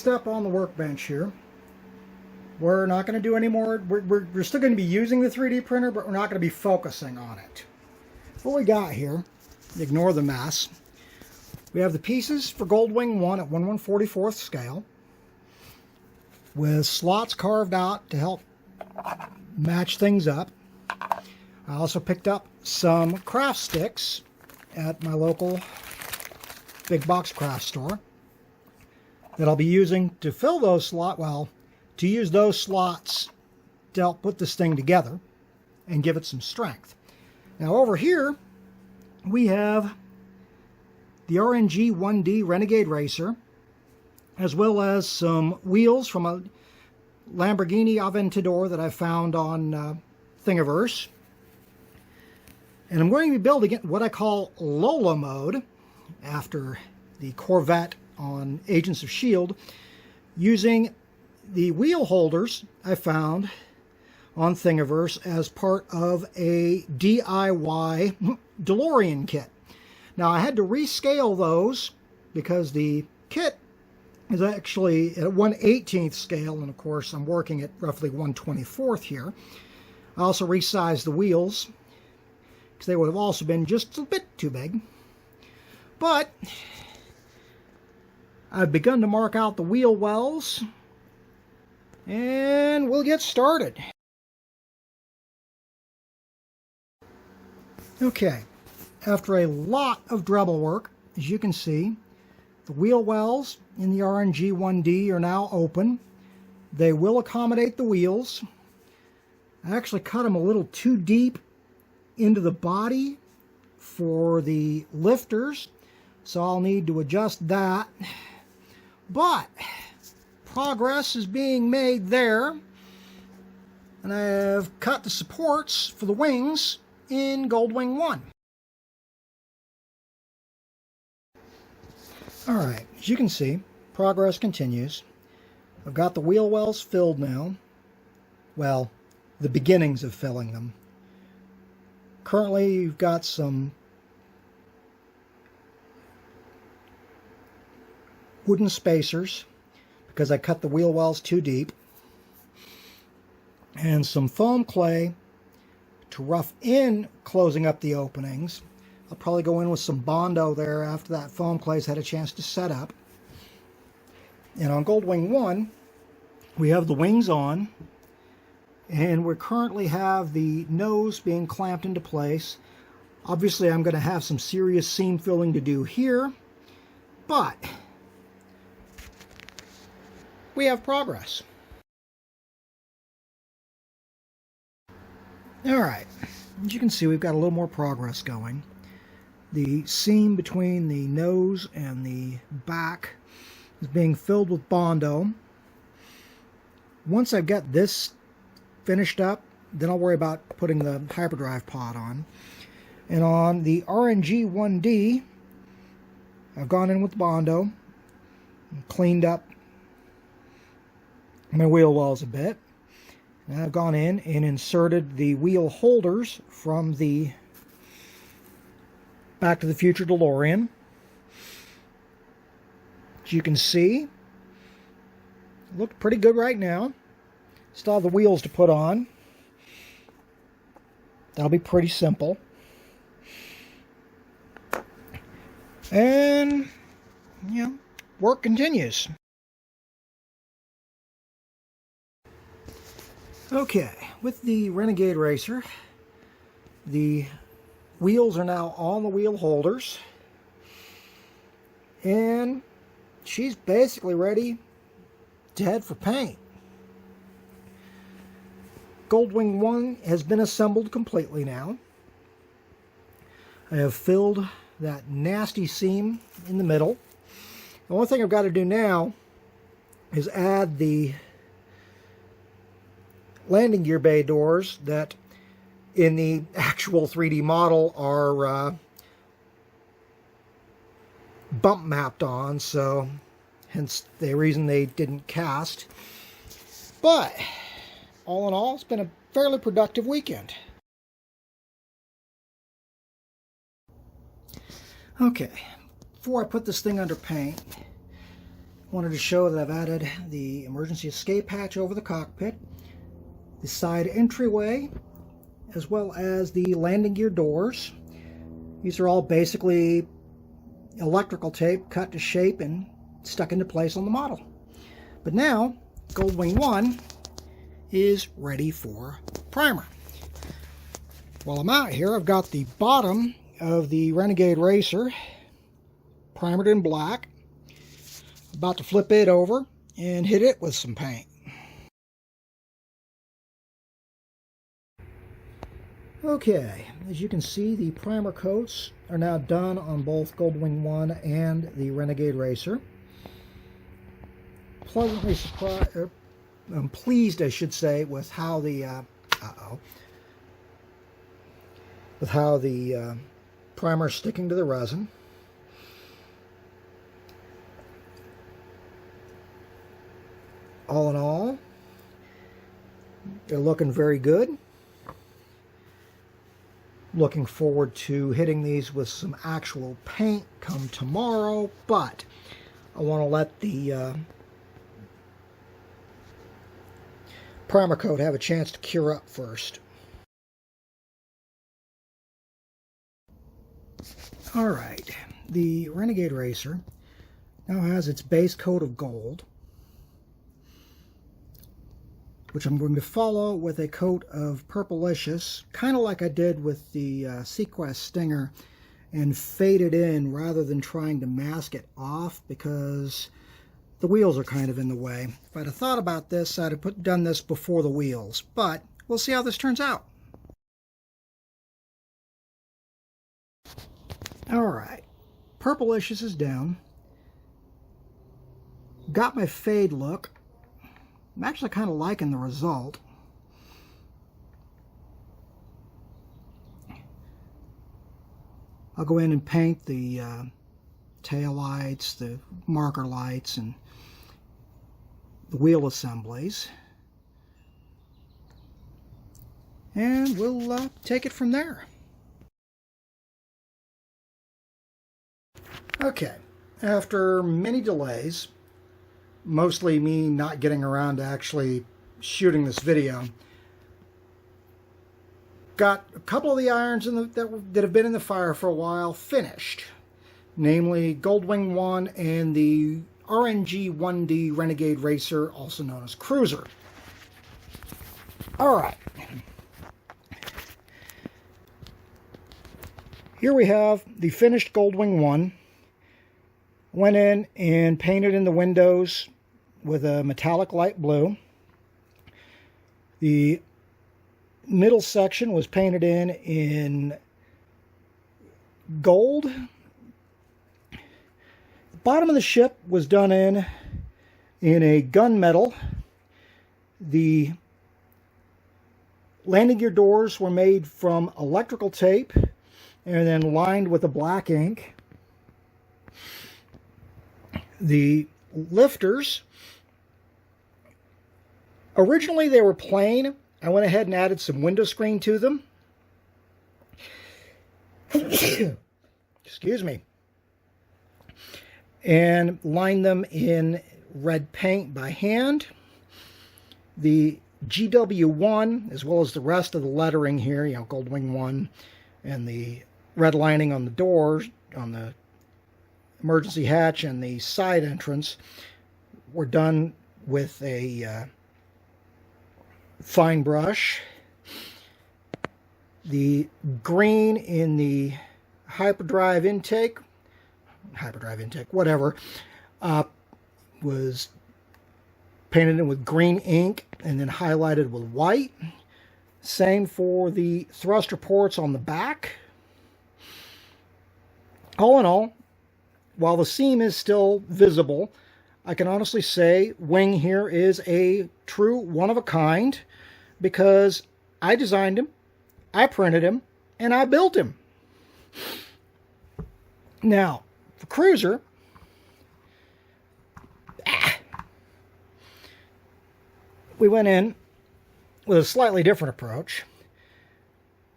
Next up on the workbench here, we're not going to do any more. We're still going to be using the 3D printer, but we're not going to be focusing on it. What we got here, ignore the mess. We have the pieces for Goldwing One at 1/144th scale, with slots carved out to help match things up. I also picked up some craft sticks at my local big box craft store that I'll be using to fill those slots, to use those slots to help put this thing together and give it some strength. Now over here we have the RNG-1D Renegade Racer, as well as some wheels from a Lamborghini Aventador that I found on Thingiverse. And I'm going to be building it what I call Lola mode, after the Corvette on Agents of S.H.I.E.L.D., using the wheel holders I found on Thingiverse as part of a DIY DeLorean kit. Now I had to rescale those because the kit is actually at 1/18th scale, and of course I'm working at roughly 1/24th here. I also resized the wheels because they would have also been just a bit too big. But I've begun to mark out the wheel wells, and we'll get started. Okay, after a lot of Dremel work, as you can see, the wheel wells in the RNG-1D are now open. They will accommodate the wheels. I actually cut them a little too deep into the body for the lifters, so I'll need to adjust that. But progress is being made there, and I've cut the supports for the wings in Goldwing One. Alright, as you can see, progress continues. I've got the wheel wells filled now. Well, the beginnings of filling them. Currently, you've got some wooden spacers because I cut the wheel wells too deep, and some foam clay to rough in closing up the openings. I'll probably go in with some Bondo there after that foam clay's had a chance to set up. And on Goldwing One, we have the wings on, and we currently have the nose being clamped into place. Obviously, I'm going to have some serious seam filling to do here, but we have progress. Alright, as you can see, we've got a little more progress going. The seam between the nose and the back is being filled with Bondo. Once I've got this finished up, then I'll worry about putting the hyperdrive pod on. And on the RNG-1D, I've gone in with Bondo and cleaned up my wheel wells a bit. And I've gone in and inserted the wheel holders from the Back to the Future DeLorean. As you can see, it looked pretty good right now. Still have the wheels to put on. That'll be pretty simple. And, you know, work continues. Okay, with the Renegade Racer, the wheels are now on the wheel holders, and she's basically ready to head for paint. Goldwing One has been assembled completely now. I have filled that nasty seam in the middle. The only thing I've got to do now is add the landing gear bay doors that in the actual 3D model are bump mapped on, so hence the reason they didn't cast. But all in all, it's been a fairly productive weekend. Okay, before I put this thing under paint, Wanted to show that I've added the emergency escape hatch over the cockpit, the side entryway, as well as the landing gear doors. These are all basically electrical tape cut to shape and stuck into place on the model. But now, Goldwing One is ready for primer. While I'm out here, I've got the bottom of the Renegade Racer primered in black. About to flip it over and hit it with some paint. Okay, as you can see, the primer coats are now done on both Goldwing One and the Renegade Racer. Pleasantly surprised, I'm pleased, I should say, with how the primer is sticking to the resin. All in all, they're looking very good. Looking forward to hitting these with some actual paint come tomorrow, but I want to let the primer coat have a chance to cure up first. Alright, the Renegade Racer now has its base coat of gold, which I'm going to follow with a coat of Purplicious, kind of like I did with the Sequest Stinger, and fade it in rather than trying to mask it off because the wheels are kind of in the way. If I'd have thought about this, I'd have done this before the wheels, but we'll see how this turns out. Alright, Purplicious is down. Got my fade look. I'm actually kind of liking the result. I'll go in and paint the tail lights, the marker lights, and the wheel assemblies. And we'll take it from there. Okay, after many delays, mostly me not getting around to actually shooting this video, got a couple of the irons that have been in the fire for a while finished, namely Goldwing One and the RNG-1D Renegade Racer, also known as Cruiser. Alright, here we have the finished Goldwing One. Went in and painted in the windows with a metallic light blue. The middle section was painted in gold. The bottom of the ship was done in a gunmetal. The landing gear doors were made from electrical tape and then lined with a black ink. The lifters, originally they were plain. I went ahead and added some window screen to them. Excuse me. And lined them in red paint by hand. The GW1, as well as the rest of the lettering here, you know, Goldwing One, and the red lining on the doors, on the emergency hatch and the side entrance, were done with a fine brush. The green in the hyperdrive intake, whatever, was painted in with green ink and then highlighted with white. Same for the thruster ports on the back. All in all, while the seam is still visible, I can honestly say Wing here is a true one-of-a-kind because I designed him, I printed him, and I built him. Now, for Cruiser, we went in with a slightly different approach.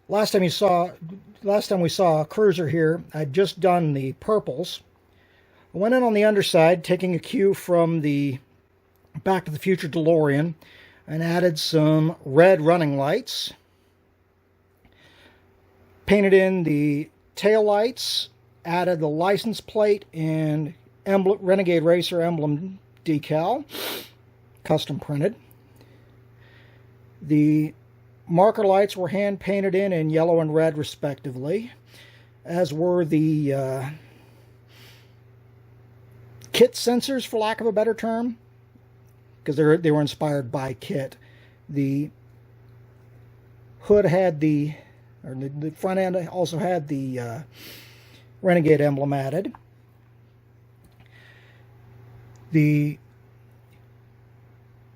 Last time we saw Cruiser here, I'd just done the purples. I went in on the underside, taking a cue from the Back to the Future DeLorean, and added some red running lights. Painted in the tail lights, added the license plate and Renegade Racer emblem decal, custom printed. The marker lights were hand painted in yellow and red respectively, as were the kit sensors, for lack of a better term, because they were inspired by kit. The hood had the front end also had the Renegade emblem added. The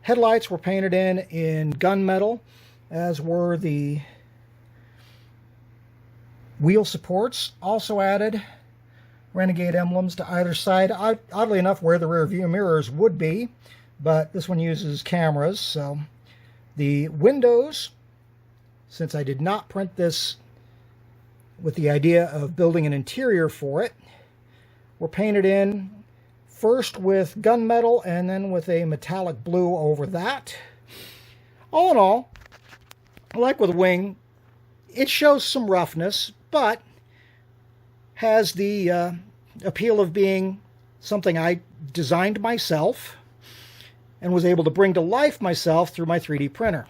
headlights were painted in gunmetal, as were the wheel supports. Also added Renegade emblems to either side, oddly enough where the rear view mirrors would be, but this one uses cameras. So the windows, since I did not print this with the idea of building an interior for it, were painted in first with gunmetal and then with a metallic blue over that. All in all, like with Wing, it shows some roughness, but has the appeal of being something I designed myself and was able to bring to life myself through my 3D printer.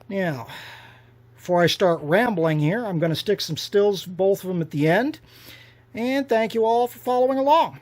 Now, before I start rambling here, I'm going to stick some stills, both of them at the end, and thank you all for following along.